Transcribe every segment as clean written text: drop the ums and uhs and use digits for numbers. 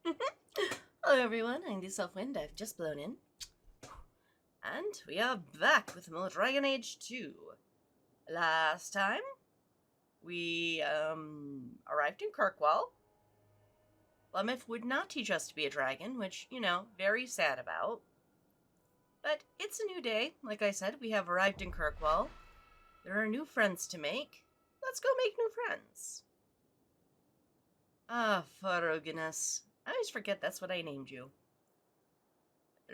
Hello everyone, I'm the Selfwind. I've just blown in. And we are back with more Dragon Age 2. Last time, we arrived in Kirkwall. Lemeth would not teach us to be a dragon, which, very sad about. But it's a new day. Like I said, we have arrived in Kirkwall. There are new friends to make. Let's go make new friends. Ah, Faroginus. I always forget that's what I named you.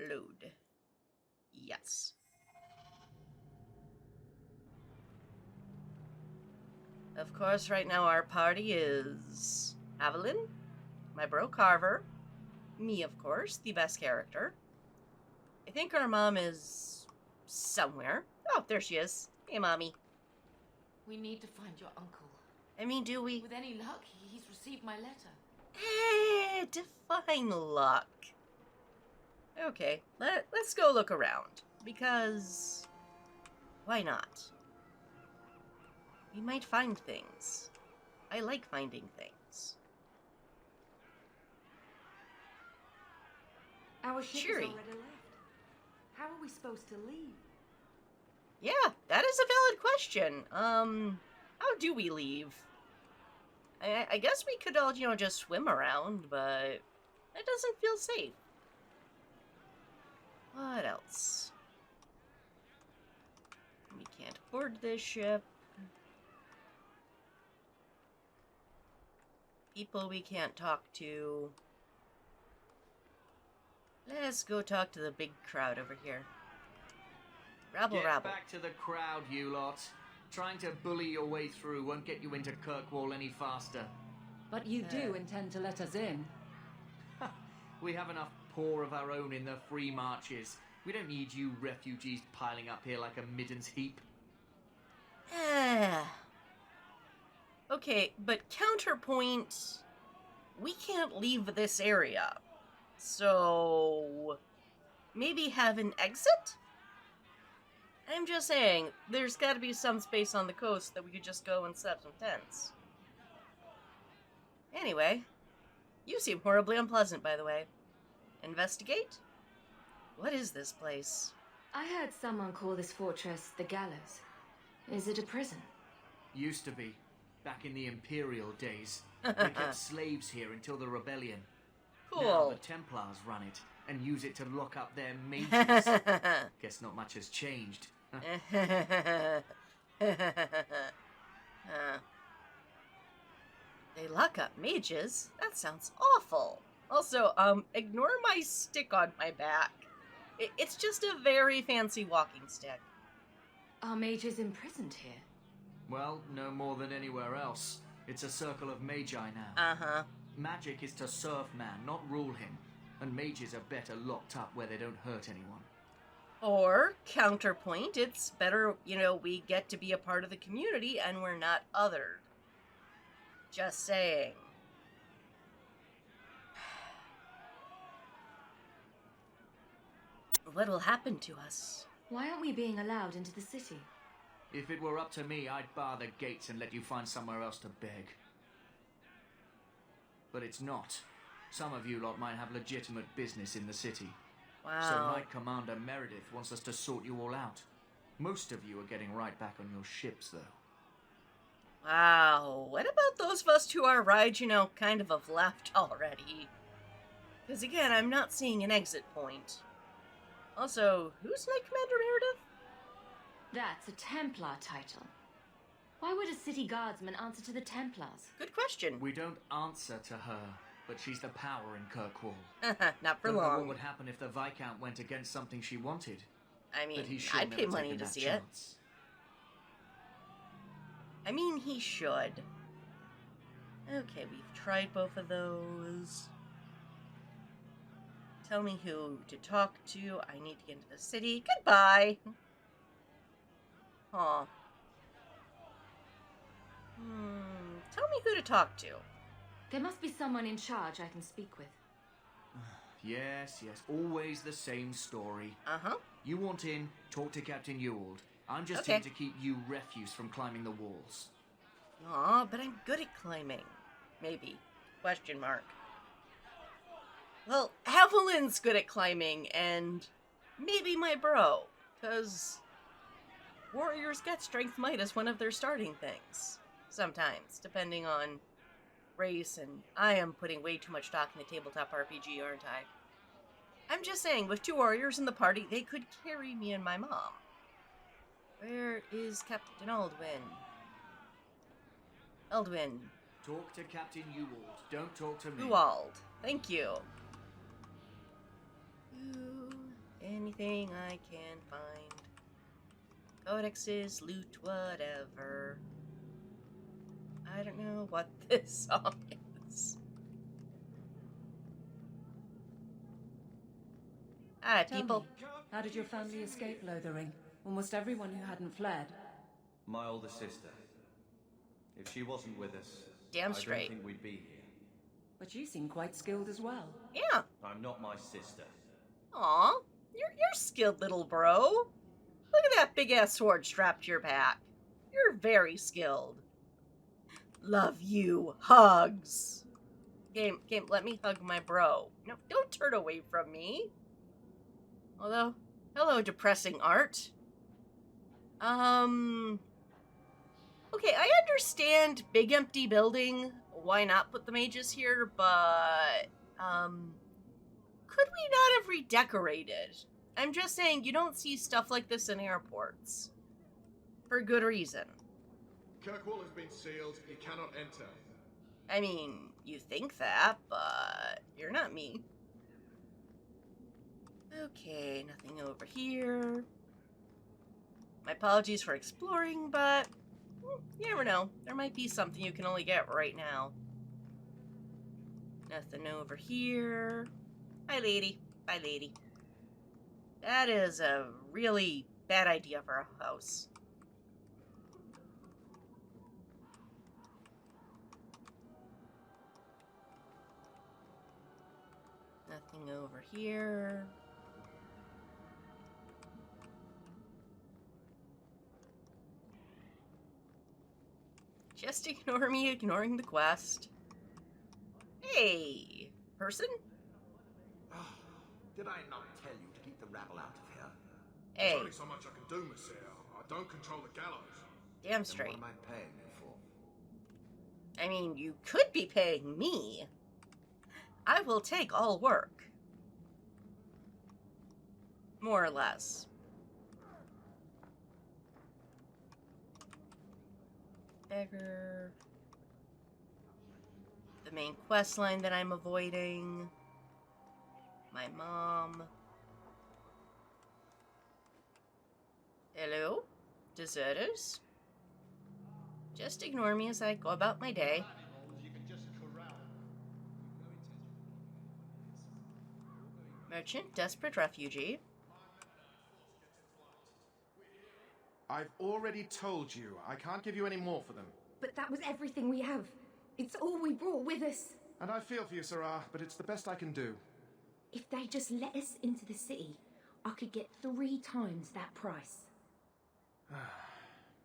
Load. Yes. Of course, right now our party is Evelyn, my bro Carver, me, of course, the best character. I think our mom is somewhere. Oh, there she is. Hey, Mommy. We need to find your uncle. I mean, do we? With any luck, he's received my letter. Define luck. Okay, let's go look around. Because... why not? We might find things. I like finding things. Our ship Cheery. is already left. How are we supposed to leave? Yeah, that is a valid question. How do we leave? I guess we could all, just swim around, but that doesn't feel safe. What else? We can't board this ship. People we can't talk to. Let's go talk to the big crowd over here. Rabble, Get rabble. back to the crowd, you lot. Trying to bully your way through won't get you into Kirkwall any faster. But you do intend to let us in. We have enough poor of our own in the free marches. We don't need you refugees piling up here like a middens heap. Okay, but counterpoint, we can't leave this area. So, maybe have an exit? I'm just saying, there's gotta be some space on the coast that we could just go and set up some tents. Anyway, you seem horribly unpleasant, by the way. Investigate? What is this place? I heard someone call this fortress the Gallows. Is it a prison? Used to be. Back in the Imperial days. They kept slaves here until the rebellion. Now Cool. the Templars run it and use it to lock up their mages. Guess not much has changed. They lock up mages? That sounds awful. Also, ignore my stick on my back. It's just a very fancy walking stick. Are mages imprisoned here? Well, no more than anywhere else. It's a circle of magi now. Uh-huh. Magic is to serve man, not rule him. And mages are better locked up where they don't hurt anyone. Or, counterpoint, it's better, we get to be a part of the community and we're not othered. Just saying. What'll happen to us? Why aren't we being allowed into the city? If it were up to me, I'd bar the gates and let you find somewhere else to beg. But it's not. Some of you lot might have legitimate business in the city. Wow. So Knight Commander Meredith wants us to sort you all out. Most of you are getting right back on your ships, though. Wow. What about those of us who are ride, kind of have left already? Because again, I'm not seeing an exit point. Also, who's Knight Commander Meredith? That's a Templar title. Why would a city guardsman answer to the Templars? Good question. We don't answer to her, but she's the power in Kirkwall. Not for Don't know what long. would happen if the Viscount went against something she wanted. I mean, But he's sure I'd never pay money taken to that see chance. it. I mean, he should. Okay, we've tried both of those. Tell me who to talk to. I need to get into the city. Goodbye. Aw. Tell me who to talk to. There must be someone in charge I can speak with. Yes, always the same story. Uh-huh. You want in, talk to Captain Ewald. I'm just Okay. here to keep you refuse from climbing the walls. Aw, but I'm good at climbing. Maybe. Question mark. Well, Evelyn's good at climbing, and maybe my bro, because warriors get strength might as one of their starting things. Sometimes, depending on race, and I am putting way too much stock in the tabletop RPG, aren't I? I'm just saying, with 2 warriors in the party, they could carry me and my mom. Where is Captain Aldwin? Aldwin. Talk to Captain Ewald. Don't talk to me. Ewald. Thank you. Anything I can find. Codexes, loot, whatever. I don't know what this song is. Hi, Tell people. me, how did your family escape Lothering? Almost everyone who hadn't fled. My older sister. If she wasn't with us, Damn I straight. don't think we'd be here. But you seem quite skilled as well. Yeah. I'm not my sister. Aw. You're skilled, little bro. Look at that big-ass sword strapped to your back. You're very skilled. Love you. Hugs. Game, let me hug my bro. No, don't turn away from me. Although, hello, depressing art. Okay, I understand big empty building. Why not put the mages here? But, could we not have redecorated? I'm just saying, you don't see stuff like this in airports. For good reason. Kirkwall has been sealed. You cannot enter. I mean, you think that, but you're not me. Okay, nothing over here. My apologies for exploring, but you never know. There might be something you can only get right now. Nothing over here. Bye, lady. Bye, lady. That is a really bad idea for a house. Nothing over here. Just ignore me, ignoring the quest. Hey, person? Did I not tell you to keep the rabble out of here? Hey, There's only so much I can do, Monsieur. I don't control the gallows. damn Then straight. what am I paying you for? I mean, you could be paying me. I will take all work. More or less. Beggar. The main quest line that I'm avoiding. My mom. Hello? Deserters? Just ignore me as I go about my day. Merchant, desperate refugee. I've already told you, I can't give you any more for them. But that was everything we have. It's all we brought with us. And I feel for you, Sarah, but it's the best I can do. If they just let us into the city, I could get 3 times that price.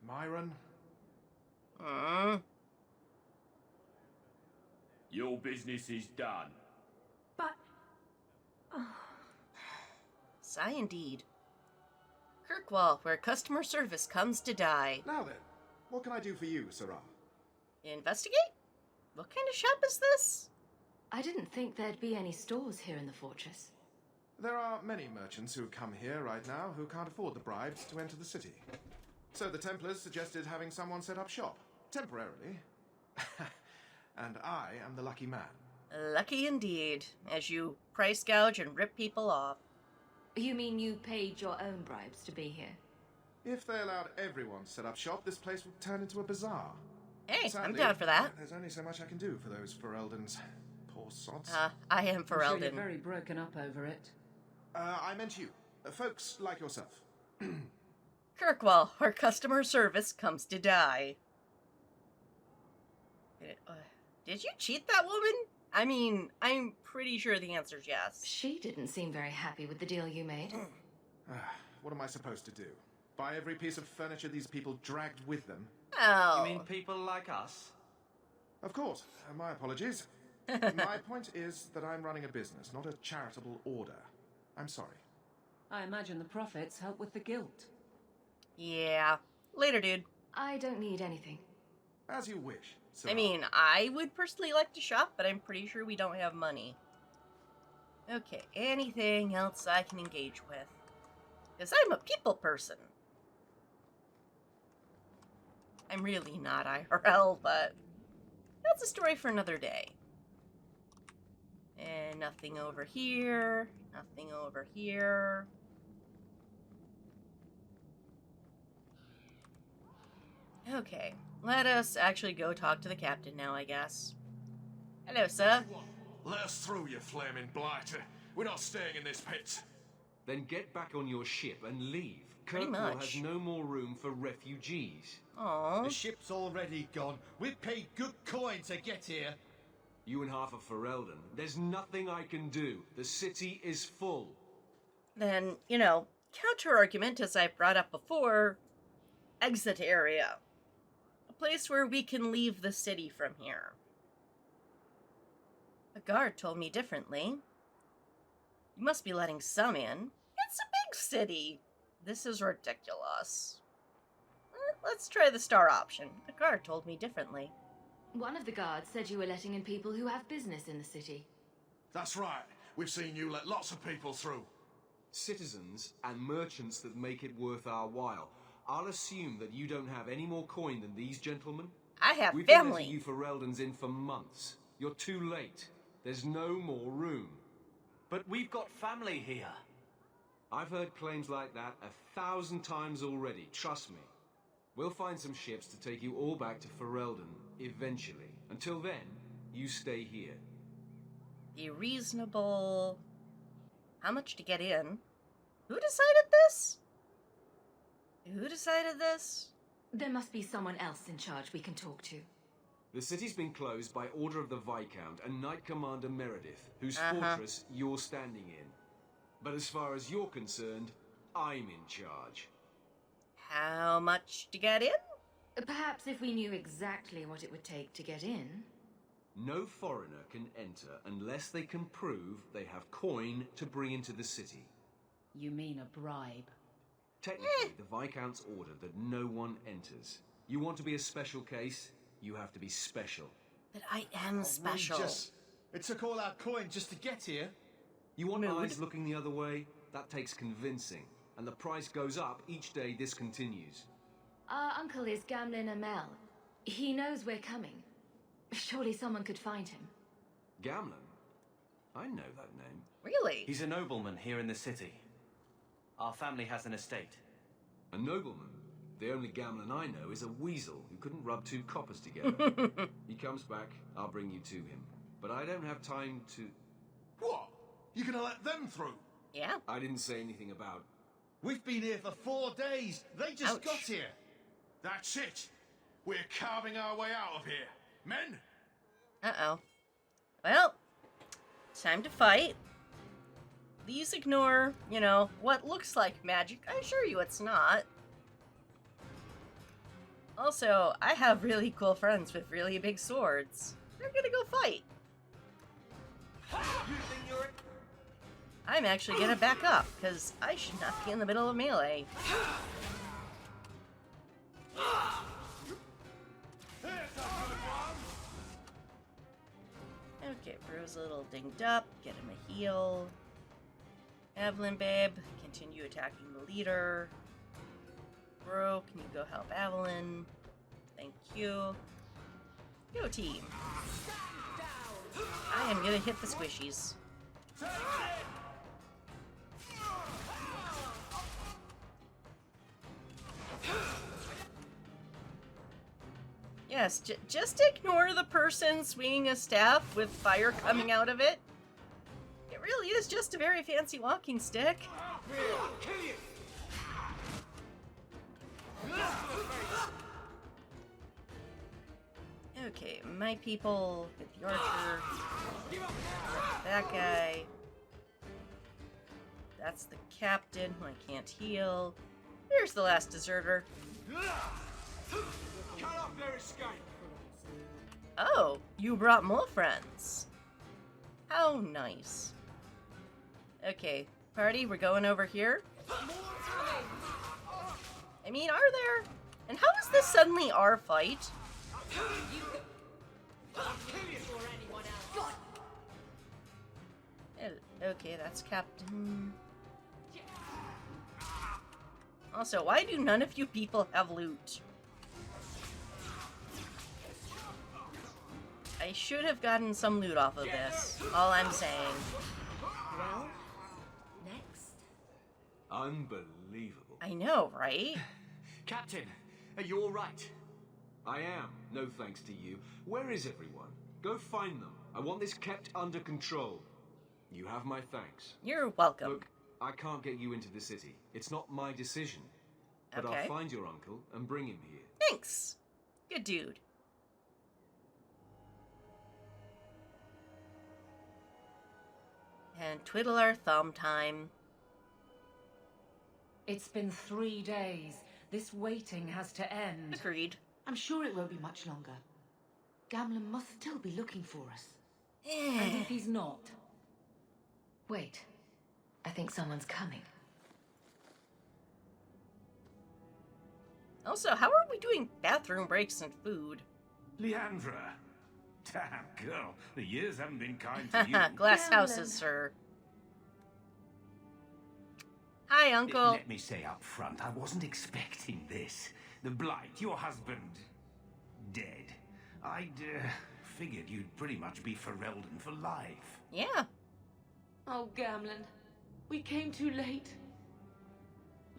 Meeran? Your business is done. But... Sigh indeed. Kirkwall, where customer service comes to die. Now then, what can I do for you, Sarah? Investigate? What kind of shop is this? I didn't think there'd be any stores here in the fortress. There are many merchants who come here right now who can't afford the bribes to enter the city. So the Templars suggested having someone set up shop, temporarily. And I am the lucky man. Lucky indeed, as you price gouge and rip people off. You mean you paid your own bribes to be here? If they allowed everyone to set up shop, this place would turn into a bazaar. Hey, I'm Sadly, down for that. There's only so much I can do for those Fereldans. Poor sods. I am I'm sure you're Ferelden. very broken up over it. I meant you. Folks like yourself. Kirkwall, where customer service comes to die. Did you cheat that woman? I mean, I'm pretty sure the answer's yes. She didn't seem very happy with the deal you made. What am I supposed to do? Buy every piece of furniture these people dragged with them? Oh. You mean people like us? Of course. My apologies. My point is that I'm running a business, not a charitable order. I'm sorry. I imagine the profits help with the guilt. Yeah. Later, dude. I don't need anything. As you wish, sir. I mean, I would personally like to shop, but I'm pretty sure we don't have money. Okay, anything else I can engage with? Because I'm a people person. I'm really not IRL, but that's a story for another day. And nothing over here. Nothing over here. Okay, let us actually go talk to the captain now, I guess. Hello, sir. Let us through, you flaming blighter. We're not staying in this pit. Then get back on your ship and leave. Pretty Kirkwall much. has no more room for refugees. Aww. The ship's already gone. We've paid good coin to get here. You and half of Ferelden. There's nothing I can do. The city is full. Then, you know, counter-argument, as I brought up before, exit area. A place where we can leave the city from here. A guard told me differently. You must be letting some in. It's a big city. This is ridiculous. Let's try the star option. A guard told me differently. One of the guards said you were letting in people who have business in the city. That's right. We've seen you let lots of people through. Citizens and merchants that make it worth our while. I'll assume that you don't have any more coin than these gentlemen. I have We've been family. letting you Fereldans in for months. You're too late. There's no more room. But we've got family here. I've heard claims like that 1,000 times already, trust me. We'll find some ships to take you all back to Ferelden, eventually. Until then, you stay here. Be reasonable. How much to get in? Who decided this? Who decided this? There must be someone else in charge we can talk to. The city's been closed by order of the Viscount and Knight Commander Meredith, whose fortress you're standing in. But as far as you're concerned, I'm in charge. How much to get in? Perhaps if we knew exactly what it would take to get in. No foreigner can enter unless they can prove they have coin to bring into the city. You mean a bribe? Technically, the Viscount's ordered that no one enters. You want to be a special case? You have to be special. But I am special. It took all our coin just to get here. You want Mood. eyes looking the other way? That takes convincing. And the price goes up each day this continues. Our uncle is Gamlin Amel. He knows we're coming. Surely someone could find him. Gamlin? I know that name. Really? He's a nobleman here in the city. Our family has an estate. A nobleman? The only Gamlin I know is a weasel who couldn't rub two coppers together. He comes back, I'll bring you to him. But I don't have time to... What? You're gonna let them through? Yeah. I didn't say anything about... We've been here for 4 days. They just Ouch. got here. That's it. We're carving our way out of here. Men? Uh-oh. Well, time to fight. Please ignore, you know, what looks like magic. I assure you it's not. Also, I have really cool friends with really big swords. They're gonna go fight. I'm actually gonna back up, because I should not be in the middle of melee. Okay, Bro's a little dinged up. Get him a heal. Evelyn, babe, continue attacking the leader. Bro, can you go help Evelyn? Thank you. Go team. I am gonna hit the squishies. Yes, just ignore the person swinging a staff with fire coming out of it. It really is just a very fancy walking stick. Okay, my people hit the archer. That guy. That's the captain who I can't heal. There's the last deserter. Oh, you brought more friends. How nice. Okay, party, we're going over here. I mean, are there? And how is this suddenly our fight? Okay, that's Captain. Also, why do none of you people have loot? I should have gotten some loot off of this. All I'm saying. Well, next. Unbelievable. I know, right? Captain, are you all right? I am, no thanks to you. Where is everyone? Go find them. I want this kept under control. You have my thanks. You're welcome. Look, I can't get you into the city. It's not my decision. But Okay. I'll find your uncle and bring him here. Thanks. Good dude. And twiddle our thumb time. It's been 3 days. This waiting has to end. Agreed. I'm sure it won't be much longer. Gamlen must still be looking for us. And if he's not? Wait. I think someone's coming. Also, how are we doing bathroom breaks and food? Leandra. Damn, girl. The years haven't been kind to you. Glass houses, sir. Hi, Uncle. Let me say up front, I wasn't expecting this. The Blight, your husband, dead. I'd figured you'd pretty much be Ferelden for life. Yeah. Oh, Gamlen. We came too late.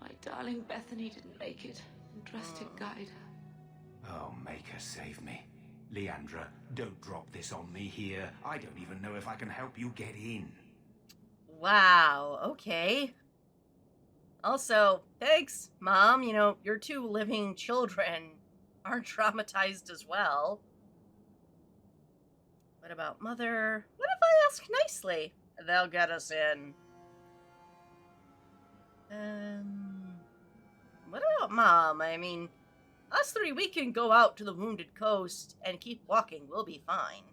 My darling Bethany didn't make it, and Drastic guide her. Oh, make her save me. Leandra, don't drop this on me here. I don't even know if I can help you get in. Wow, okay. Also, thanks, Mom. You know, your 2 living children aren't traumatized as well. What about Mother? What if I ask nicely? They'll get us in. What about Mom? I mean, us 3, we can go out to the Wounded Coast and keep walking. We'll be fine.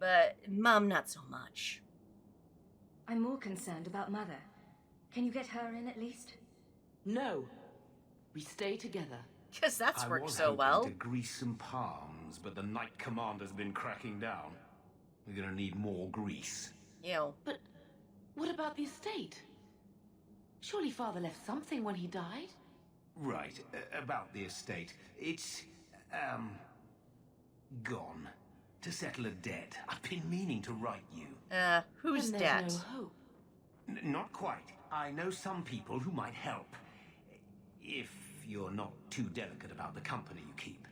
But Mom, not so much. I'm more concerned about Mother. Can you get her in at least? No. We stay together. Because that's worked so I was well. hoping to grease some palms, but the Knight Commander's been cracking down. We're gonna need more grease. Ew. But what about the estate? Surely Father left something when he died? Right, about the estate. It's, gone. To settle a debt. I've been meaning to write you. Who's Then that? there's no hope. Not quite. I know some people who might help. If you're not too delicate about the company you keep.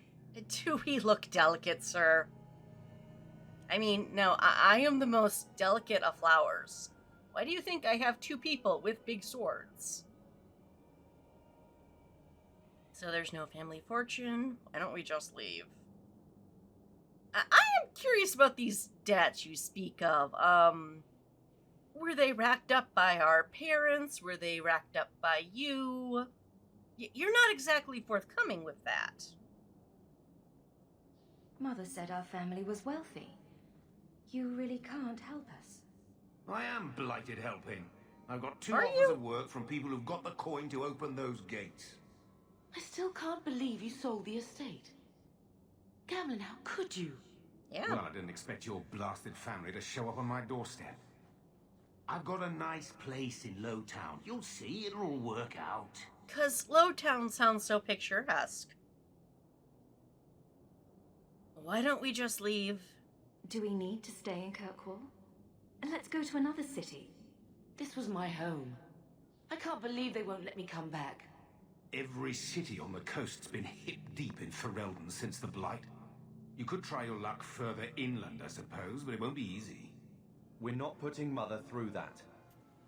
Do we look delicate, sir? I mean, no, I am the most delicate of flowers. Why do you think I have 2 people with big swords? So there's no family fortune. Why don't we just leave? I am curious about these debts you speak of. Were they racked up by our parents? Were they racked up by you? You're not exactly forthcoming with that. Mother said our family was wealthy. You really can't help us. I am blighted helping. I've got 2 Are offers you? of work from people who've got the coin to open those gates. I still can't believe you sold the estate. Gamlen, how could you? Yeah. Well, I didn't expect your blasted family to show up on my doorstep. I've got a nice place in Lowtown. You'll see, it'll all work out. 'Cause Lowtown sounds so picturesque. Why don't we just leave? Do we need to stay in Kirkwall? Let's go to another city. This was my home. I can't believe they won't let me come back. Every city on the coast's been hip-deep in Ferelden since the Blight. You could try your luck further inland, I suppose, but it won't be easy. We're not putting Mother through that.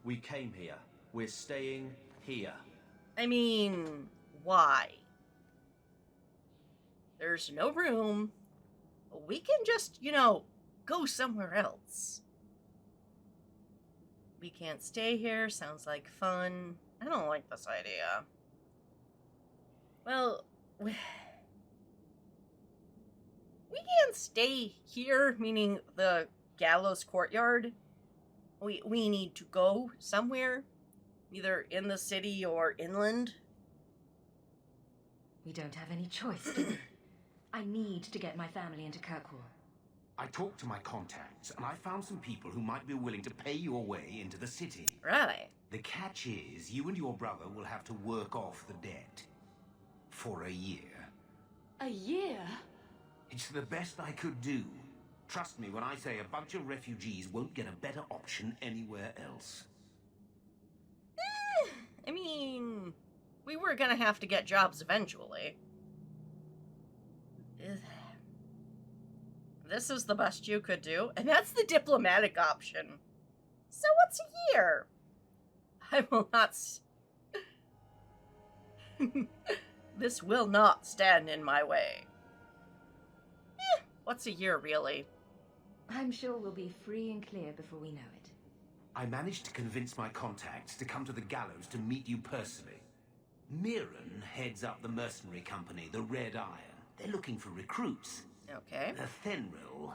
We came here. We're staying here. I mean, why? There's no room. We can just, go somewhere else. We can't stay here. Sounds like fun. I don't like this idea. Well, we can't stay here, meaning the gallows courtyard. We need to go somewhere, either in the city or inland. We don't have any choice, do we? I need to get my family into Kirkwall. I talked to my contacts, and I found some people who might be willing to pay your way into the city. Really? The catch is, you and your brother will have to work off the debt. For a year. A year? It's the best I could do. Trust me when I say a bunch of refugees won't get a better option anywhere else. I mean, we were gonna have to get jobs eventually. This is the best you could do, and that's the diplomatic option. So what's a year? I will not... This will not stand in my way. What's a year, really? I'm sure we'll be free and clear before we know it. I managed to convince my contacts to come to the gallows to meet you personally. Meeran heads up the mercenary company, the Red Iron. They're looking for recruits. Okay. Athenril,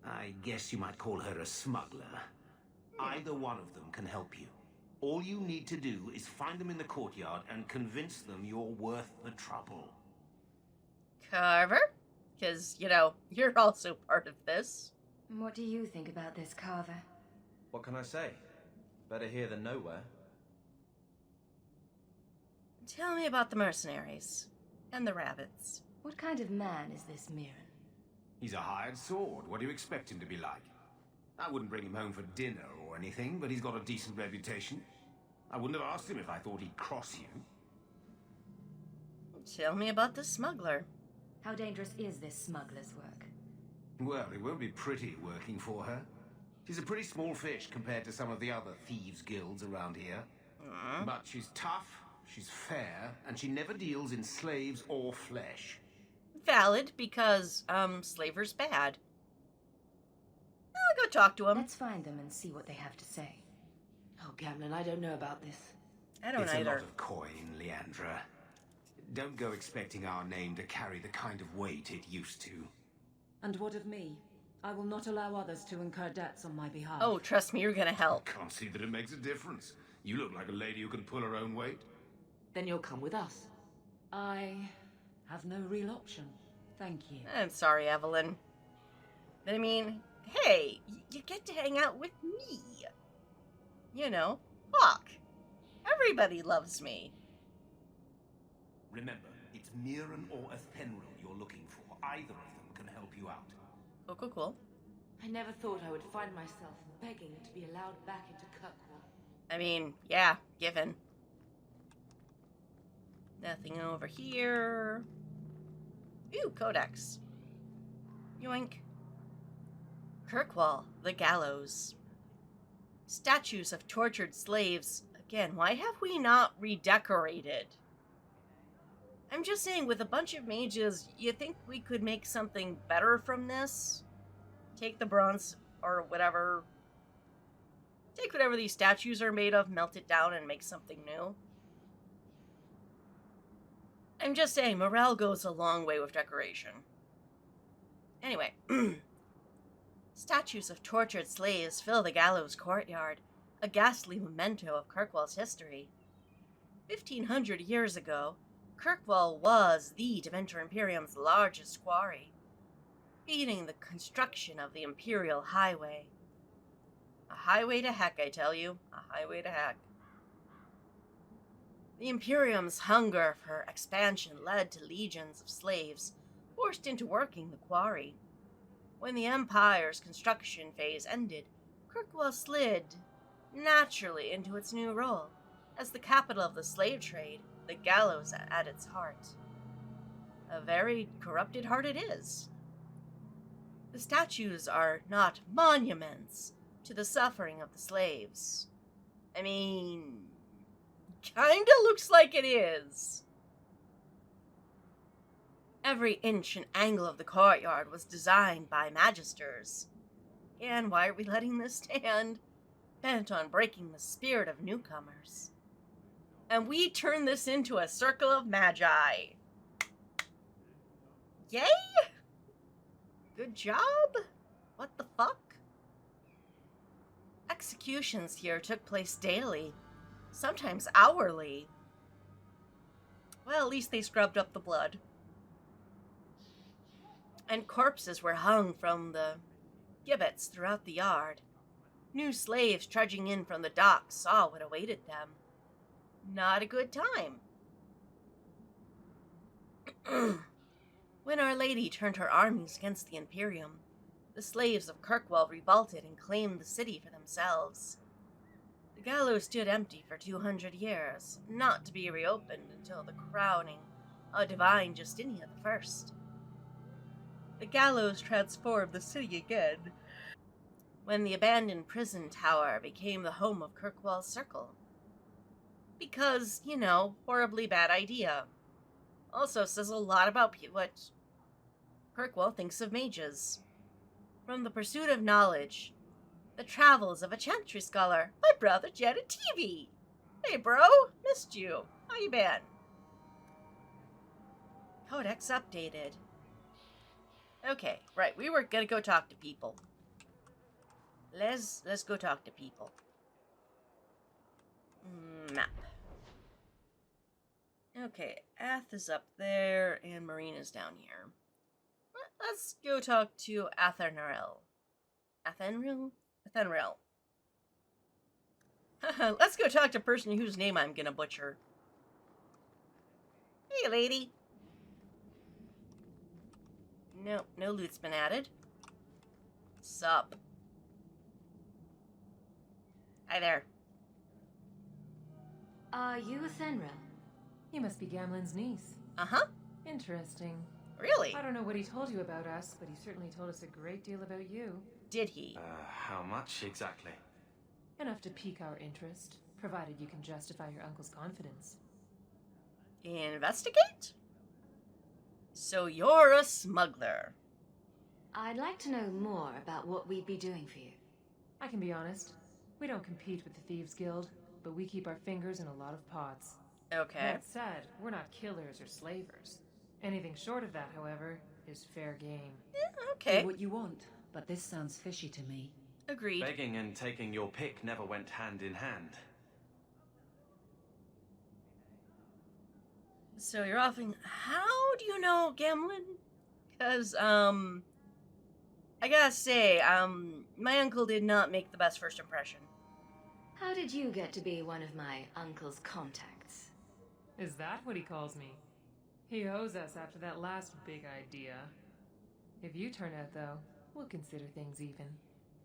I guess you might call her a smuggler. Either one of them can help you. All you need to do is find them in the courtyard and convince them you're worth the trouble. Carver? Because, you know, you're also part of this. What do you think about this, Carver? What can I say? Better here than nowhere. Tell me about the mercenaries. And the rabbits. What kind of man is this Meeran? He's a hired sword. What do you expect him to be like? I wouldn't bring him home for dinner or anything, but he's got a decent reputation. I wouldn't have asked him if I thought he'd cross you. Tell me about the smuggler. How dangerous is this smuggler's work? Well, it won't be pretty working for her. She's a pretty small fish compared to some of the other thieves' guilds around here. But she's tough, she's fair, and she never deals in slaves or flesh. Valid, because, slaver's bad. I'll go talk to him. Let's find them and see what they have to say. Oh, Gamlin, I don't know about this. I don't It's either. a lot of coin, Leandra. Don't go expecting our name to carry the kind of weight it used to. And what of me? I will not allow others to incur debts on my behalf. Oh, trust me, you're gonna help. Can't see that it makes a difference. You look like a lady who can pull her own weight. Then you'll come with us. I have no real option. Thank you. I'm sorry, Evelyn. But I mean, hey, you get to hang out with me. You know, fuck. Everybody loves me. Remember, it's Meeran or Athenril you're looking for. Either of them can help you out. Cool. I never thought I would find myself begging to be allowed back into Kirkwall. I mean, yeah, given. Nothing over here. Ooh, codex. Yoink. Kirkwall, the gallows. Statues of tortured slaves. Again, why have we not redecorated? I'm just saying, with a bunch of mages, you think we could make something better from this? Take the bronze, or whatever. Take whatever these statues are made of, melt it down, and make something new. I'm just saying, morale goes a long way with decoration. Anyway. Statues of tortured slaves fill the gallows courtyard, a ghastly memento of Kirkwall's history. 1,500 years ago, Kirkwall was the Dementor Imperium's largest quarry, feeding the construction of the Imperial Highway. A highway to heck, I tell you. A highway to heck. The Imperium's hunger for expansion led to legions of slaves forced into working the quarry. When the Empire's construction phase ended, Kirkwall slid naturally into its new role as the capital of the slave trade, the gallows at its heart. A very corrupted heart it is. The statues are not monuments to the suffering of the slaves. I mean, kinda looks like it is. Every inch and angle of the courtyard was designed by magisters. And why are we letting this stand? Bent on breaking the spirit of newcomers. And we turn this into a circle of magi. Yay! Good job? What the fuck? Executions here took place daily, sometimes hourly. Well, at least they scrubbed up the blood. And corpses were hung from the gibbets throughout the yard. New slaves trudging in from the docks saw what awaited them. Not a good time. When Our Lady turned her armies against the Imperium, the slaves of Kirkwall revolted and claimed the city for themselves. The gallows stood empty for 200 years, not to be reopened until the crowning of Divine Justinian I. The gallows transformed the city again when the abandoned prison tower became the home of Kirkwall's Circle. Because, horribly bad idea. Also says a lot about what Kirkwall thinks of mages. From the pursuit of knowledge, the travels of a chantry scholar, my brother Janet TV. Hey bro, missed you. How you been? Codex updated. Okay, right, we were gonna go talk to people. Let's go talk to people. Map. Okay, Ath is up there, and Meeran is down here. Let's go talk to Athenril. Athenril? Athenril. Let's go talk to a person whose name I'm gonna butcher. Hey, lady. No loot's been added. Sup? Hi there. Are you Athenril? You must be Gamlen's niece. Uh-huh. Interesting. Really? I don't know what he told you about us, but he certainly told us a great deal about you. Did he? How much exactly? Enough to pique our interest, provided you can justify your uncle's confidence. Investigate? So you're a smuggler. I'd like to know more about what we'd be doing for you. I can be honest. We don't compete with the Thieves Guild, but we keep our fingers in a lot of pots. Okay. That said, we're not killers or slavers. Anything short of that, however, is fair game. Okay. Do what you want, but this sounds fishy to me. Agreed. Begging and taking your pick never went hand in hand. So you're offering... How do you know Gamlen? Because, I gotta say, my uncle did not make the best first impression. How did you get to be one of my uncle's contacts? Is that what he calls me? He owes us after that last big idea. If you turn out, though, we'll consider things even.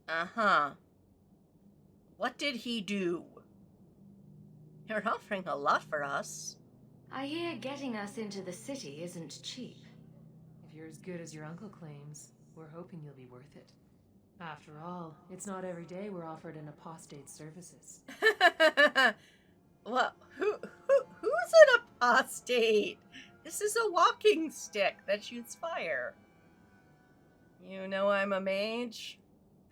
Uh-huh. What did he do? You're offering a lot for us. I hear getting us into the city isn't cheap. If you're as good as your uncle claims, we're hoping you'll be worth it. After all, it's not every day we're offered an apostate's services. Well, who's an apostate? This is a walking stick that shoots fire. You know I'm a mage?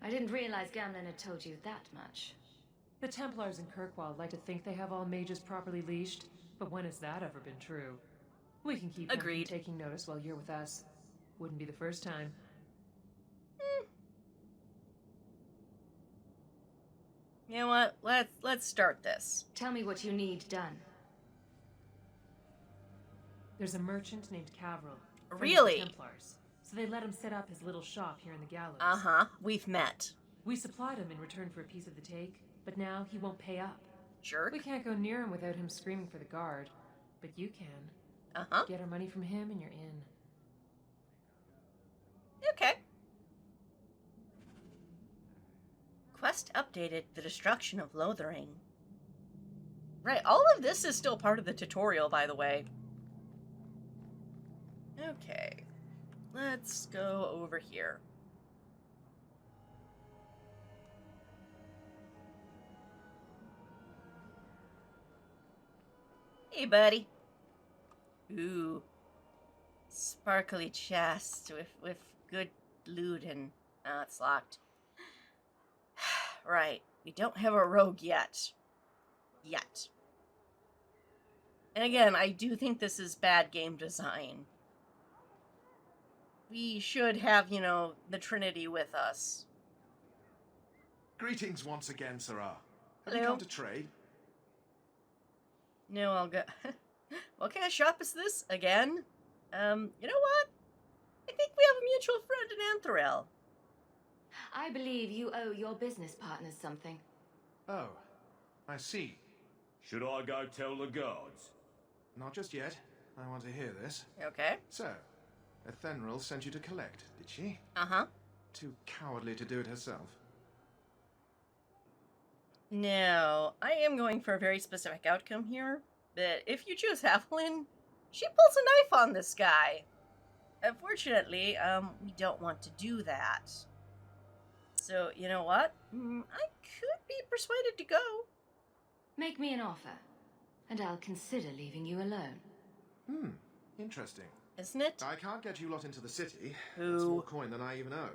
I didn't realize Gamlen had told you that much. The Templars in Kirkwall like to think they have all mages properly leashed, but when has that ever been true? We can keep them from taking notice while you're with us. Wouldn't be the first time. You know what? Let's start this. Tell me what you need done. There's a merchant named Cavril. Really? Templars. So they let him set up his little shop here in the gallows. Uh-huh. We've met. We supplied him in return for a piece of the take, but now he won't pay up. Jerk. We can't go near him without him screaming for the guard, but you can. Uh-huh. Get our money from him and you're in. Okay. Quest updated: the destruction of Lothering. Right, all of this is still part of the tutorial, by the way. Okay. Let's go over here. Hey, buddy. Ooh. Sparkly chest with good loot and... Ah, it's locked. Right. We don't have a rogue yet. Yet. And again, I do think this is bad game design. We should have, the Trinity with us. Greetings once again, Sarah. Have you Hello. come to trade? No, I'll go. What kind of shop is this again? You know what? I think we have a mutual friend in Athenril. I believe you owe your business partners something. Oh, I see. Should I go tell the guards? Not just yet. I want to hear this. Okay. So, Athenril sent you to collect, did she? Uh-huh. Too cowardly to do it herself. No, I am going for a very specific outcome here. But if you choose Evelyn, she pulls a knife on this guy. Unfortunately, we don't want to do that. So, you know what? I could be persuaded to go. Make me an offer, and I'll consider leaving you alone. Interesting. Isn't it? I can't get you lot into the city. Ooh. That's more coin than I even owe.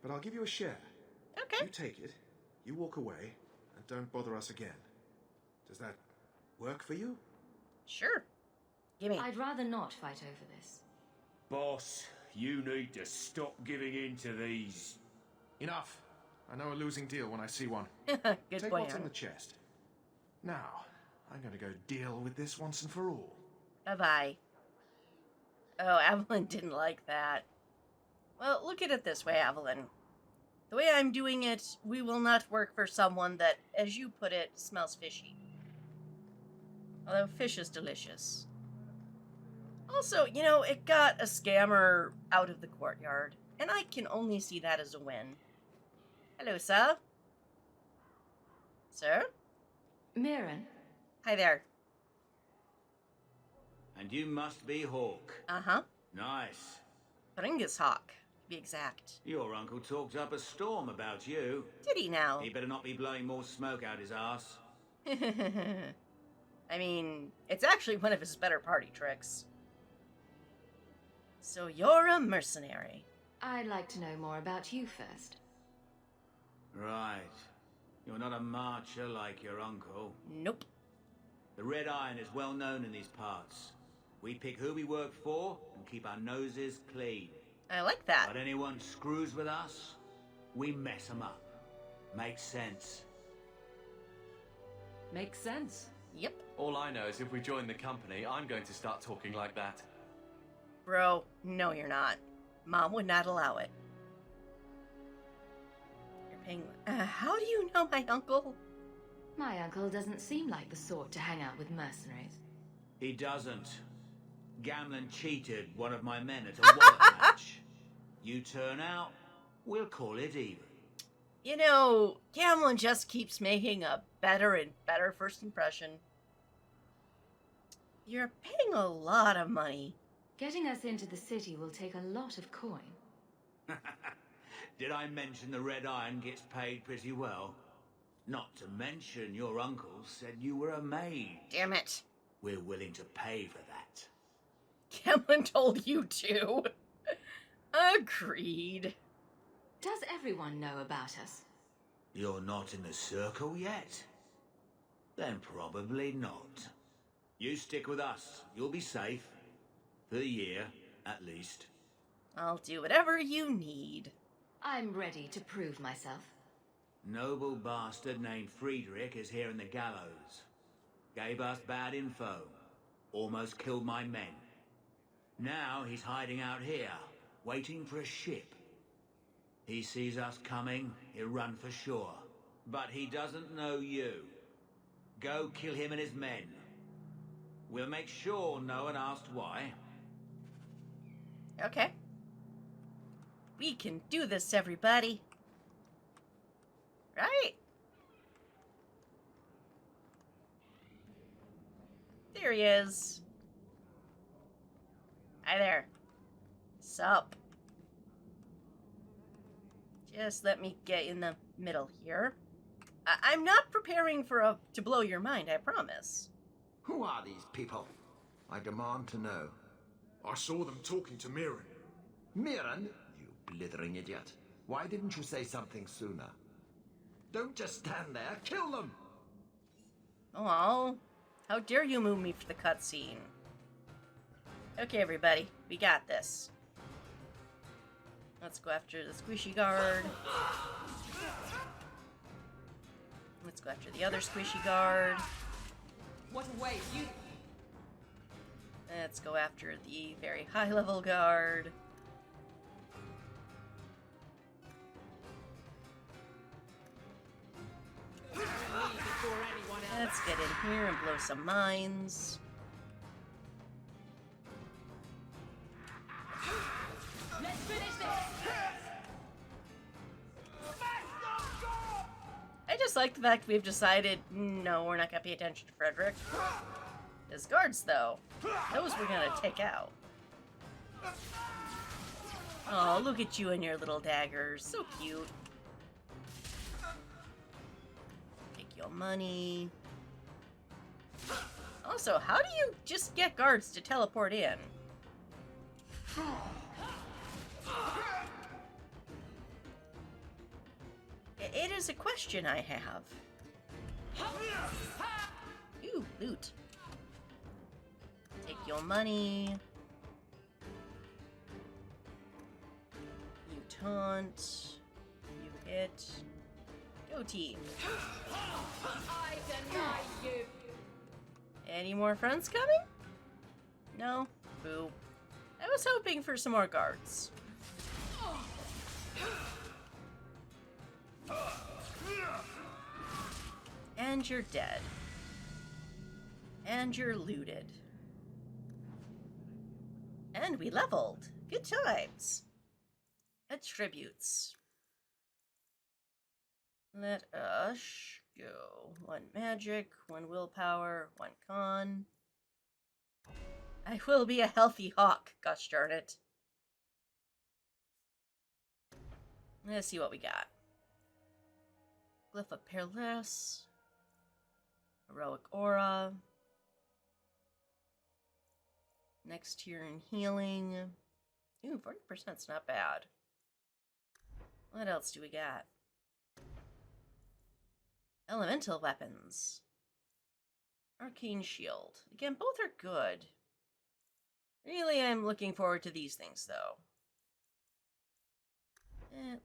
But I'll give you a share. Okay. You take it, you walk away, and don't bother us again. Does that work for you? Sure. Gimme. I'd rather not fight over this. Boss, you need to stop giving in to these... Enough. I know a losing deal when I see one. Good Take boy, what's in Anna. the chest. Now, I'm going to go deal with this once and for all. Bye-bye. Oh, Evelyn didn't like that. Well, look at it this way, Evelyn. The way I'm doing it, we will not work for someone that, as you put it, smells fishy. Although fish is delicious. Also, you know, it got a scammer out of the courtyard, and I can only see that as a win. Hello, sir. Sir? Meeran? Hi there. And you must be Hawk. Uh-huh. Nice. Ringus Hawk, to be exact. Your uncle talked up a storm about you. Did he now? He better not be blowing more smoke out his ass. I mean, it's actually one of his better party tricks. So you're a mercenary. I'd like to know more about you first. Right. You're not a marcher like your uncle. Nope. The Red Iron is well known in these parts. We pick who we work for and keep our noses clean. I like that. But anyone screws with us, we mess them up. Makes sense. Makes sense. Yep. All I know is if we join the company, I'm going to start talking like that. Bro, no you're not. Mom would not allow it. You're paying... how do you know my uncle? My uncle doesn't seem like the sort to hang out with mercenaries. He doesn't. Gamlin cheated one of my men at a wallet match. You turn out, we'll call it even. You know, Gamlin just keeps making a better and better first impression. You're paying a lot of money. Getting us into the city will take a lot of coin. Did I mention the Red Iron gets paid pretty well? Not to mention your uncle said you were a maid. Damn it. We're willing to pay for that. Gamlin told you to. Agreed. Does everyone know about us? You're not in the circle yet? Then probably not. You stick with us. You'll be safe. For the year, at least. I'll do whatever you need. I'm ready to prove myself. Noble bastard named Friedrich is here in the gallows. Gave us bad info. Almost killed my men. Now he's hiding out here, waiting for a ship. He sees us coming, he'll run for sure. But he doesn't know you. Go kill him and his men. We'll make sure no one asks why. Okay. We can do this, everybody. Right? There he is. Hi there. Sup? Just let me get in the middle here. I'm not preparing for to blow your mind, I promise. Who are these people? I demand to know. I saw them talking to Meeran. Meeran? You blithering idiot. Why didn't you say something sooner? Don't just stand there. Kill them! Oh, how dare you move me for the cutscene? Okay, everybody, we got this. Let's go after the squishy guard. Let's go after the other squishy guard. What a waste! You... Let's go after the very high level guard. Let's get in here and blow some mines. Let's finish this! I just like the fact we've decided, no, we're not gonna pay attention to Frederick. His guards, though, those we're gonna take out. Oh, look at you and your little daggers. So cute. Take your money. Also, how do you just get guards to teleport in? It is a question I have. Ooh, loot. Take your money. You taunt. You hit. Go team. I deny you. Any more friends coming? No? Boo. I was hoping for some more guards. And you're dead. And you're looted. And we leveled. Good times. Attributes. Let us go. 1 magic, 1 willpower, 1 con. I will be a healthy hawk, gosh darn it. Let's see what we got. Glyph of Peerless. Heroic Aura. Next tier in healing. Ooh, 40%'s not bad. What else do we got? Elemental weapons. Arcane Shield. Again, both are good. Really, I'm looking forward to these things, though.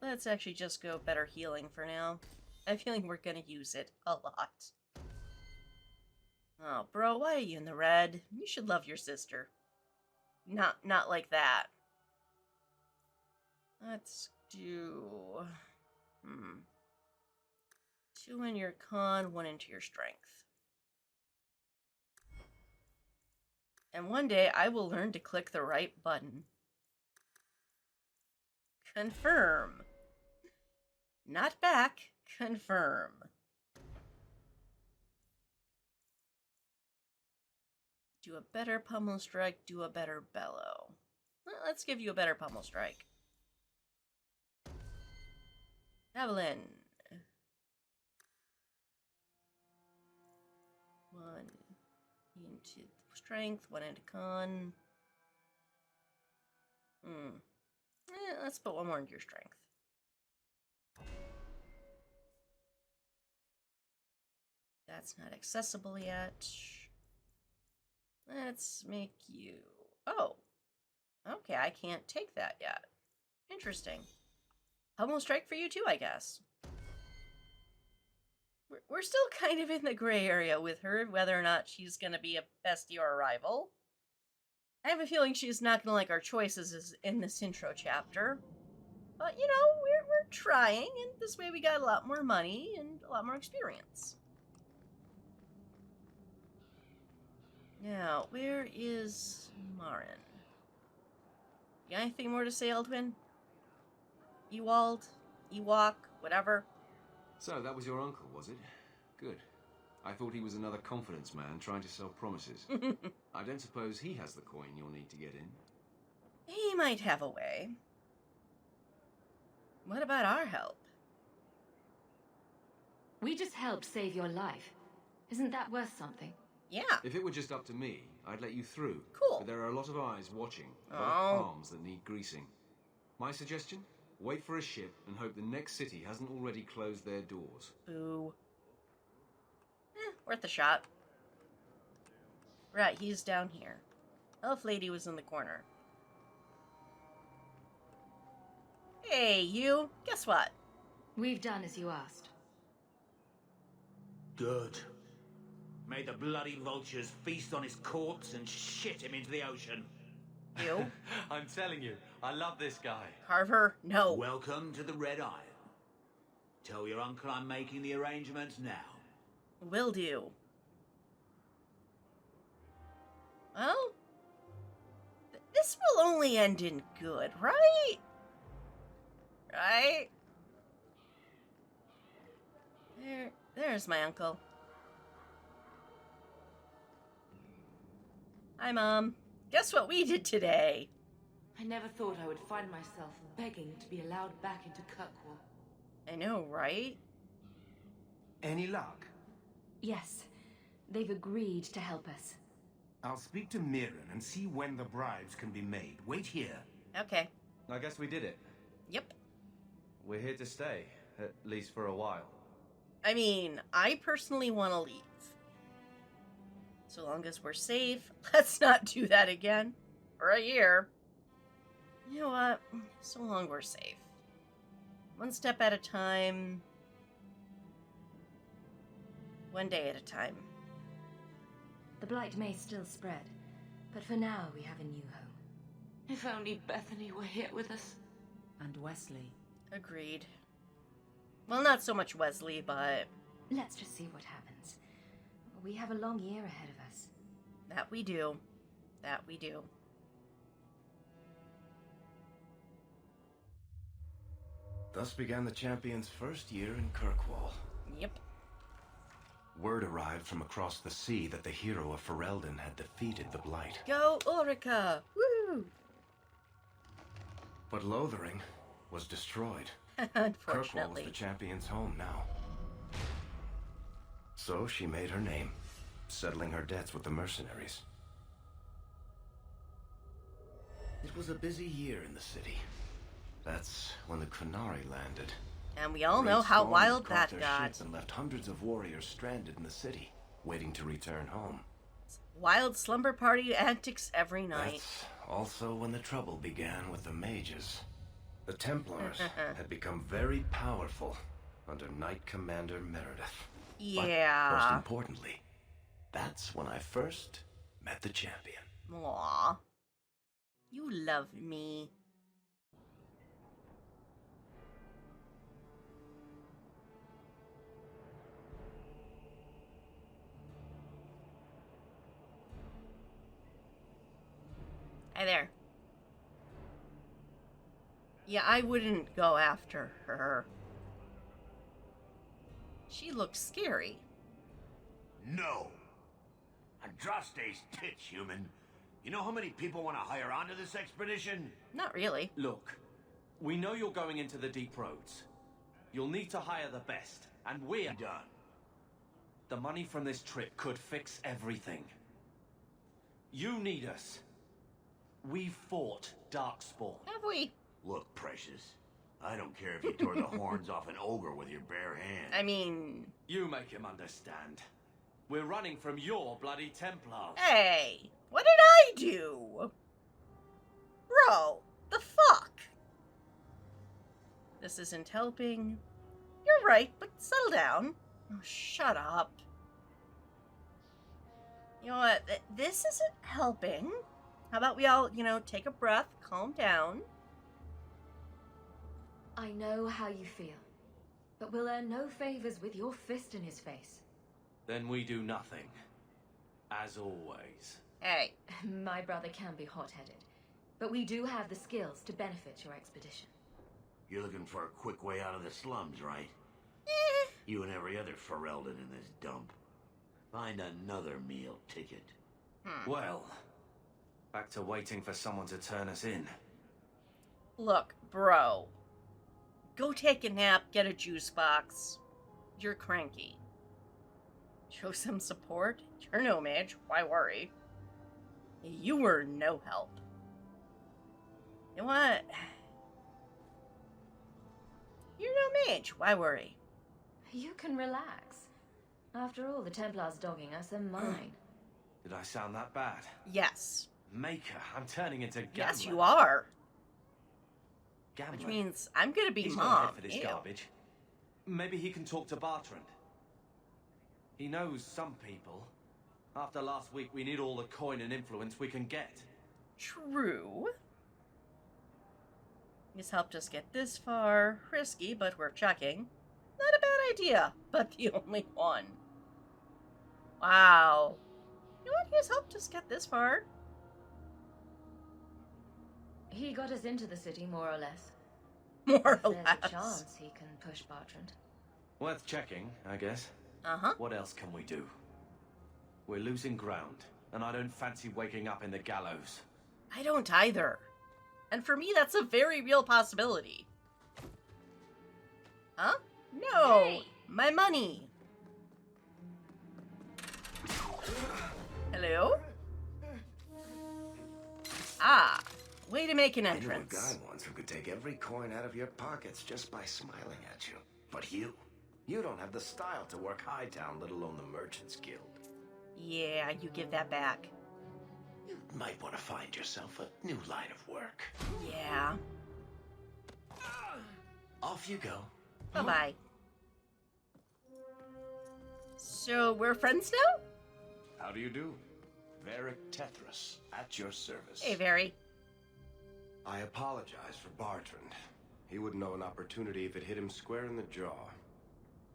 Let's actually just go better healing for now. I'm feeling we're gonna use it a lot. Oh, bro, why are you in the red? You should love your sister. Not like that. Let's do... 2 in your con, 1 into your strength. And one day I will learn to click the right button. Confirm. Not back. Confirm. Do a better pummel strike, do a better bellow. Well, let's give you a better pummel strike. Evelyn. 1 into strength, 1 into con. Let's put 1 more into your strength. That's not accessible yet. Let's make you... Oh! Okay, I can't take that yet. Interesting. Pummel strike for you too, I guess. We're still kind of in the gray area with her, whether or not she's going to be a bestie or a rival. I have a feeling she's not going to like our choices in this intro chapter. But, you know, we're trying, and this way we got a lot more money and a lot more experience. Now, where is Meeran? You got anything more to say, Aldwin? Ewald? Ewok? Whatever? So, that was your uncle, was it? Good. I thought he was another confidence man trying to sell promises. I don't suppose he has the coin you'll need to get in. He might have a way. What about our help? We just helped save your life. Isn't that worth something? Yeah. If it were just up to me, I'd let you through. Cool. But there are a lot of eyes watching, a lot of palms that need greasing. My suggestion? Wait for a ship and hope the next city hasn't already closed their doors. Boo. Worth a shot. Right, he's down here. Elf lady was in the corner. Hey, you. Guess what? We've done as you asked. Good. May the bloody vultures feast on his corpse and shit him into the ocean. You? I'm telling you, I love this guy. Carver, no. Welcome to the Red Isle. Tell your uncle I'm making the arrangements now. Will do. Well, this will only end in good, right? Right? There's my uncle. Hi, Mom. Guess what we did today? I never thought I would find myself begging to be allowed back into Kirkwall. I know, right? Any luck? Yes, they've agreed to help us. I'll speak to Meeran and see when the bribes can be made. Wait here. Okay. I guess we did it. Yep. We're here to stay, at least for a while. I mean, I personally want to leave. So long as we're safe, let's not do that again. For a year. You know what? So long we're safe. One step at a time. One day at a time. The blight may still spread, but for now we have a new home. If only Bethany were here with us. And Wesley. Agreed. Well, not so much Wesley, but... Let's just see what happens. We have a long year ahead of us. That we do. That we do. Thus began the champion's first year in Kirkwall. Yep. Word arrived from across the sea that the hero of Ferelden had defeated the Blight. Go, Ulrika! Woo! But Lothering was destroyed. Unfortunately. Kirkwall was the champion's home now. So she made her name, settling her debts with the mercenaries. It was a busy year in the city. That's when the Qunari landed. And we all know how wild that got. And left hundreds of warriors stranded in the city, waiting to return home. Wild slumber party antics every night. That's also when the trouble began with the mages. The Templars had become very powerful under Knight Commander Meredith. Yeah. But most importantly, that's when I first met the champion. Aww. You love me. Hi there. Yeah, I wouldn't go after her. She looks scary. No. Andraste's tits, human. You know how many people want to hire onto this expedition? Not really. Look, we know you're going into the deep roads. You'll need to hire the best, and we're done. The money from this trip could fix everything. You need us. We've fought Darkspawn. Have we? Look, Precious, I don't care if you tore the horns off an ogre with your bare hand. I mean... You make him understand. We're running from your bloody Templars. Hey, what did I do? Bro, the fuck? This isn't helping. You're right, but settle down. Oh, shut up. You know what? This isn't helping. How about we all, take a breath, calm down. I know how you feel, but we'll earn no favors with your fist in his face. Then we do nothing. As always. Hey. My brother can be hot-headed, but we do have the skills to benefit your expedition. You're looking for a quick way out of the slums, right? You and every other Ferelden in this dump. Find another meal ticket. Well, back to waiting for someone to turn us in. Look, bro. Go take a nap, get a juice box. You're cranky. Show some support? You're no mage, why worry? You were no help. You know what? You're no mage, why worry? You can relax. After all, the Templars dogging us are mine. Did I sound that bad? Yes. Maker, I'm turning into gambler. Yes, you are. Gambler. Which means I'm gonna be He's mom. not here for this Ew. garbage. Maybe he can talk to Bartrand. He knows some people. After last week, we need all the coin and influence we can get. True. He's helped us get this far. Risky, but we're checking. Not a bad idea, but the only one. Wow. You know what? He's helped us get this far. He got us into the city, more or less. More or There's less. a chance he can push Bertrand. Worth checking, I guess. Uh-huh. What else can we do? We're losing ground, and I don't fancy waking up in the gallows. I don't either. And for me, that's a very real possibility. Huh? No! Hey. My money! Hello? Ah, way to make an I knew a entrance. guy once who could take every coin out of your pockets just by smiling at you. But you don't have the style to work Hightown, let alone the Merchants Guild. Yeah, you give that back. You might want to find yourself a new line of work. Yeah. Off you go. Bye-bye. So, we're friends now? How do you do? Varric Tethras, at your service. Hey, Very. I apologize for Bertrand. He wouldn't know an opportunity if it hit him square in the jaw.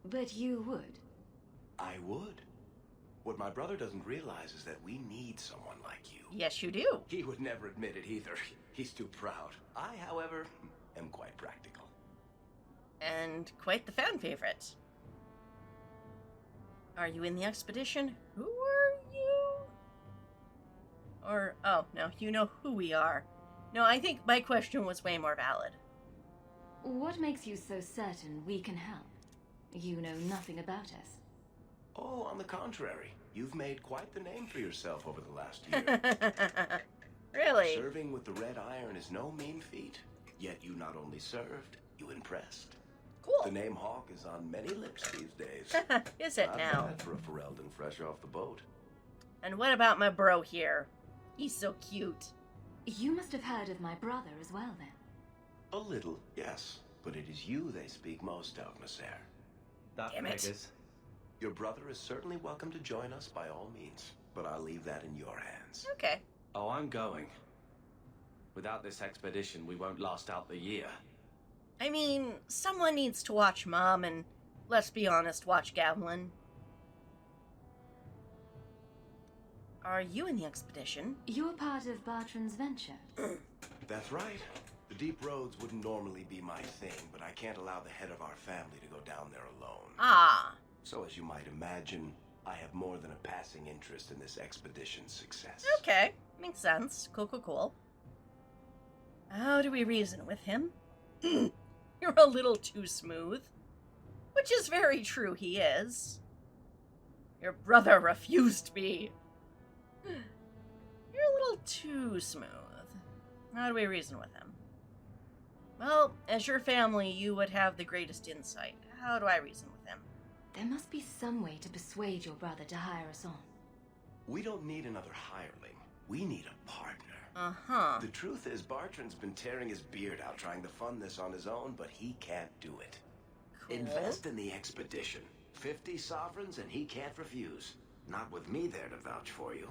But you would. I would. What my brother doesn't realize is that we need someone like you. Yes, you do. He would never admit it either. He's too proud. I, however, am quite practical. And quite the fan favorite. Are you in the expedition? Who are you? Or, oh, no, you know who we are. No, I think my question was way more valid. What makes you so certain we can help? You know nothing about us. Oh, on the contrary. You've made quite the name for yourself over the last year. Really? Serving with the Red Iron is no mean feat. Yet you not only served, you impressed. Cool. The name Hawk is on many lips these days. Is it Not now? bad for a Ferelden fresh off the boat. And what about my bro here? He's so cute. You must have heard of my brother as well, then. A little, yes. But it is you they speak most of, Messer. That Damn it. figures. Your brother is certainly welcome to join us by all means, but I'll leave that in your hands. Okay. Oh, I'm going. Without this expedition, we won't last out the year. I mean, someone needs to watch Mom and, let's be honest, watch Gavlin. Are you in the expedition? You're part of Bertrand's venture. That's right. The deep roads wouldn't normally be my thing, but I can't allow the head of our family to go down there alone. Ah. So as you might imagine, I have more than a passing interest in this expedition's success. Okay. Makes sense. Cool, cool, cool. How do we reason with him? You're a little too smooth. Which is very true, he is. Your brother refused me. You're a little too smooth. How do we reason with him? Well, as your family, you would have the greatest insight. How do I reason with him? There must be some way to persuade your brother to hire us on. We don't need another hireling. We need a partner. Uh-huh. The truth is, Bertrand's been tearing his beard out trying to fund this on his own, but he can't do it. Cool. Invest in the expedition. 50 sovereigns and he can't refuse. Not with me there to vouch for you.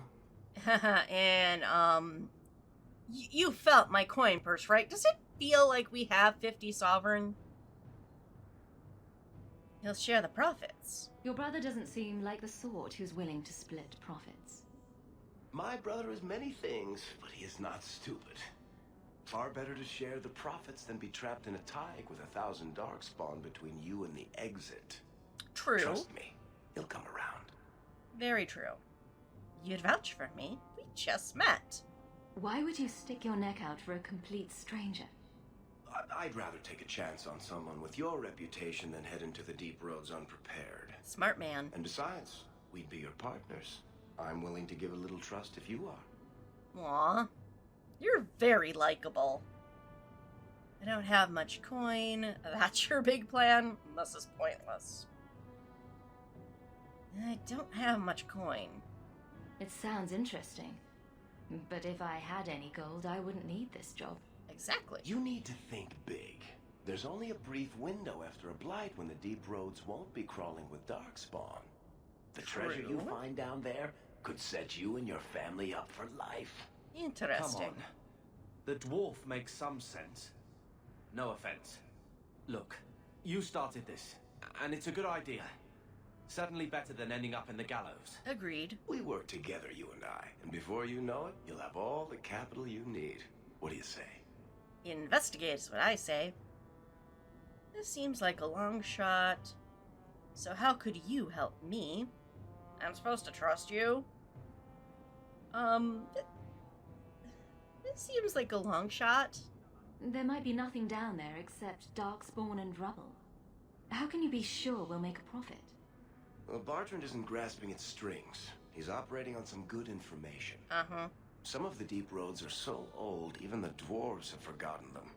And, you felt my coin purse, right? Does it feel like we have 50 sovereign? He'll share the profits. Your brother doesn't seem like the sort who's willing to split profits. My brother is many things, but he is not stupid. Far better to share the profits than be trapped in a tide with 1,000 darkspawn between you and the exit. True. Trust me, he'll come around. Very true. You'd vouch for me. We just met. Why would you stick your neck out for a complete stranger? I'd rather take a chance on someone with your reputation than head into the deep roads unprepared. Smart man. And besides, we'd be your partners. I'm willing to give a little trust if you are. Aw. You're very likable. I don't have much coin. That's your big plan? This is pointless. I don't have much coin. It sounds interesting. But if I had any gold, I wouldn't need this job. Exactly. You need to think big. There's only a brief window after a blight when the deep roads won't be crawling with darkspawn. The treasure you True. find down there could set you and your family up for life. Interesting. Come on. The dwarf makes some sense. No offense. Look, you started this, and it's a good idea. Certainly better than ending up in the gallows. Agreed. We work together, you and I, and before you know it, you'll have all the capital you need. What do you say? Investigate is what I say. This seems like a long shot. So how could you help me? I'm supposed to trust you? This seems like a long shot. There might be nothing down there except darkspawn and rubble. How can you be sure we'll make a profit? Well, Bartrand isn't grasping at strings. He's operating on some good information. Uh-huh. Some of the deep roads are so old, even the dwarves have forgotten them.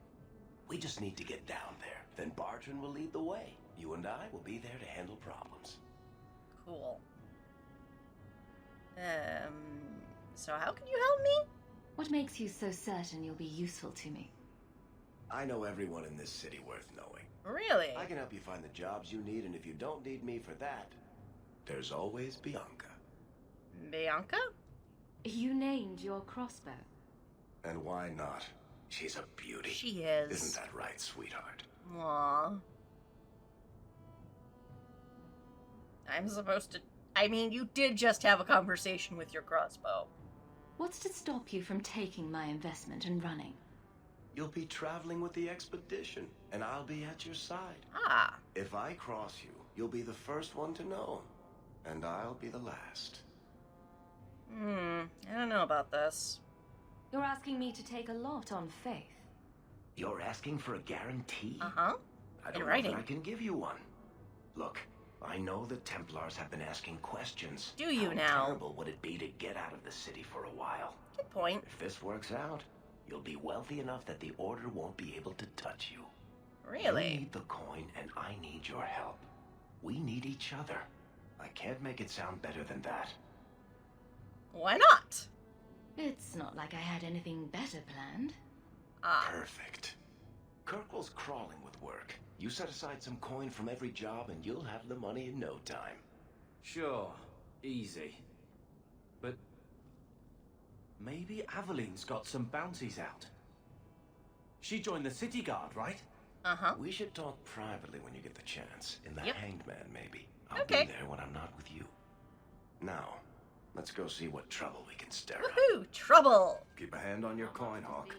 We just need to get down there. Then Bartrand will lead the way. You and I will be there to handle problems. Cool. So how can you help me? What makes you so certain you'll be useful to me? I know everyone in this city worth knowing. Really? I can help you find the jobs you need, and if you don't need me for that, there's always Bianca. Bianca? You named your crossbow. And why not? She's a beauty. She is. Isn't that right, sweetheart? Aww. I'm supposed to... I mean, you did just have a conversation with your crossbow. What's to stop you from taking my investment and running? You'll be traveling with the expedition, and I'll be at your side. Ah. If I cross you, you'll be the first one to know, and I'll be the last. I don't know about this. You're asking me to take a lot on faith. You're asking for a guarantee? Uh-huh. I don't know if I can give you one. Look, I know the Templars have been asking questions. Do you How now? terrible would it be to get out of the city for a while? Good point. If this works out, you'll be wealthy enough that the Order won't be able to touch you. Really? You need the coin, and I need your help. We need each other. I can't make it sound better than that. Why not? It's not like I had anything better planned. Ah. Perfect. Kirkwall's crawling with work. You set aside some coin from every job, and you'll have the money in no time. Sure, easy. But maybe Aveline's got some bounties out. She joined the city guard, right? Uh-huh. We should talk privately when you get the chance. In the Hanged Man, maybe. I'll Okay. be there when I'm not with you. Now, let's go see what trouble we can stir up. Woohoo! Trouble! Keep a hand on your coin, Hawk.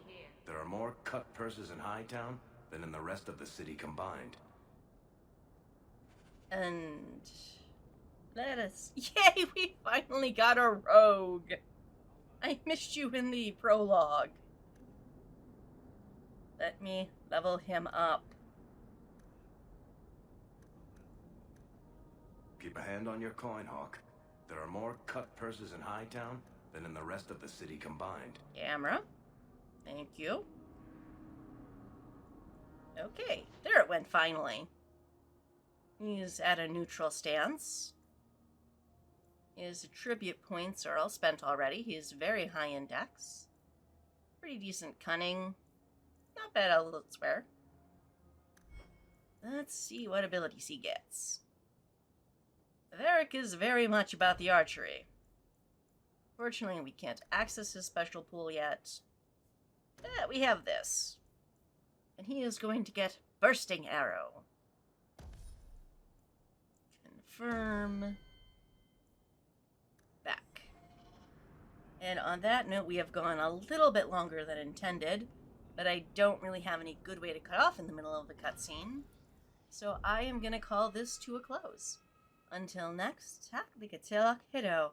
There are more cut purses in Hightown than in the rest of the city combined. And... let us... Yay! We finally got a rogue! I missed you in the prologue. Let me level him up. Keep a hand on your coin, Hawk. There are more cut purses in Hightown than in the rest of the city combined. Camera. Thank you. Okay, there it went finally. He's at a neutral stance. His tribute points are all spent already. He's very high in dex. Pretty decent cunning. Not bad elsewhere. Let's see what abilities he gets. Varric is very much about the archery. Fortunately, we can't access his special pool yet. But we have this. And he is going to get Bursting Arrow. Confirm. Back. And on that note, we have gone a little bit longer than intended, but I don't really have any good way to cut off in the middle of the cutscene. So I am going to call this to a close. Until next, Taklikatelak Hiddo.